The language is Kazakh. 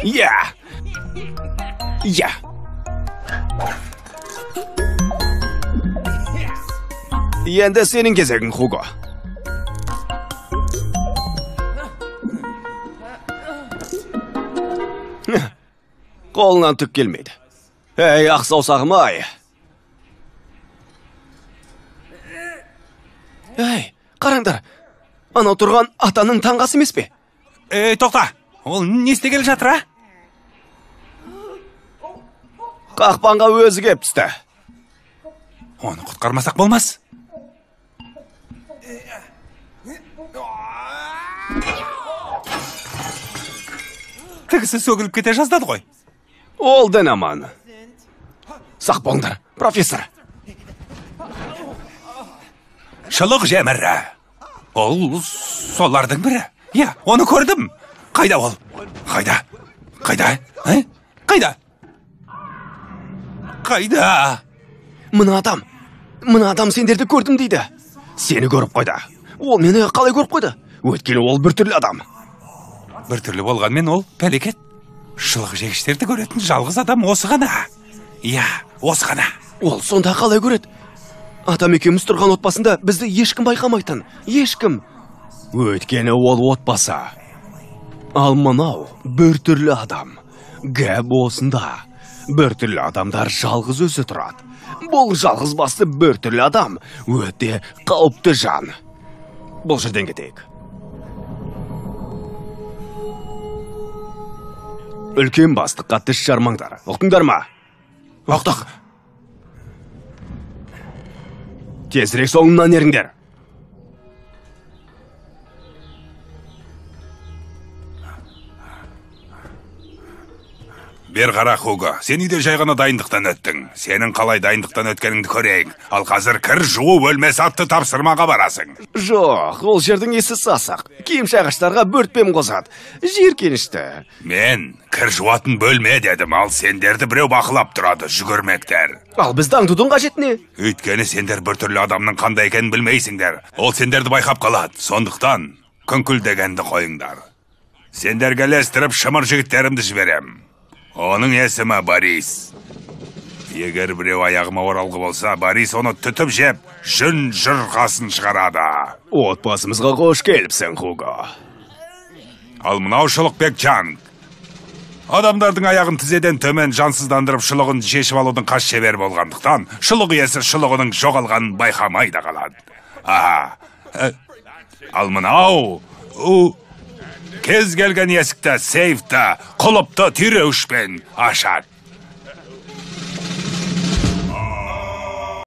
Иә. Иә. Енді сенің кезегің, Хуго. Қолынан түк келмейді. Ей, ақ саусағым-ай. Ей, қараңдар. Анау тұрған атаның таңғасы емес пе? Тоқта, ол не істегелі жатыр, а? Қақпанға өзі кеп түсті. Оны құтқармасақ болмас. Тігісі сөгіліп кете жаздады ғой. Ол дін аман. Сақ болыңдар, профессор. Шылық жемірі. Ол солардың бірі. Я, оны көрдім. Қайда ол? Қайда? Қайда? Қайда? Қайда? Мына адам сендерді көрдім дейді. Сені көріп қойды. Ол мені қалай көріп қойды? Өйткені ол біртүрлі адам. Біртүрлі болғанмен ол пәлекет. Шылық жегіштерді көретін жалғыз адам осы ғана. Я, осы ғана. Ол сонда қалай көреді? Атам екеуміз тұрған отбасында бізді ешкім байқамайтын. Ешкім. Өйткені ол отбасы. Ал мынау біртүрлі адам. Гәп осында. Біртүрлі адамдар жалғыз өзі тұрады. Бұл жалғыз басты біртүрлі адам өте қауіпті жан. Бұл жерден кетейік. Үлкен бастыққа тіс жармаңдар. Ұқтыңдар ма? Ұқтық. Тезірек соңымнан еріңдер. Бер қара, Хуго, сен үйде жай ғана дайындықтан өттің. Сенің қалай дайындықтан өткеніңді көрейік. Ал қазір кір жуу бөлмесі атты тапсырмаға барасың. Жоқ, ол жердің есі сасық. Киім шағыштарға бөртпем қозады. Жиіркенішті. Мен кір жуатын бөлме дедім, ал сендерді біреу бақылап тұрады, жүгірмектер. Ал бізді аңдудың қажет не? Өйткені сендер біртүрлі адамның қандай екенін білмейсіңдер. Ол сендерді байқап қалады. Сондықтан күңкіл дегенді қойыңдар. Сендерге ілестіріп шымыр жігіттерімді жіберем. Оның есімі Борис. Егер біреу аяғыма оралғы болса, Борис оны түтіп жеп, жүн жырғасын шығарады. Отбасымызға қош келіпсің, Хуго. Ал мынау Шылықбек Чанг. Адамдардың аяғын тізеден төмен жансыздандырып шылығын шешіп алудың қас шебер болғандықтан, шылық иесі шылығының жоғалғанын байқамай да қалады. Ал мынау кез келген есікті, сейфті, құлыпты түйреушпен ашады.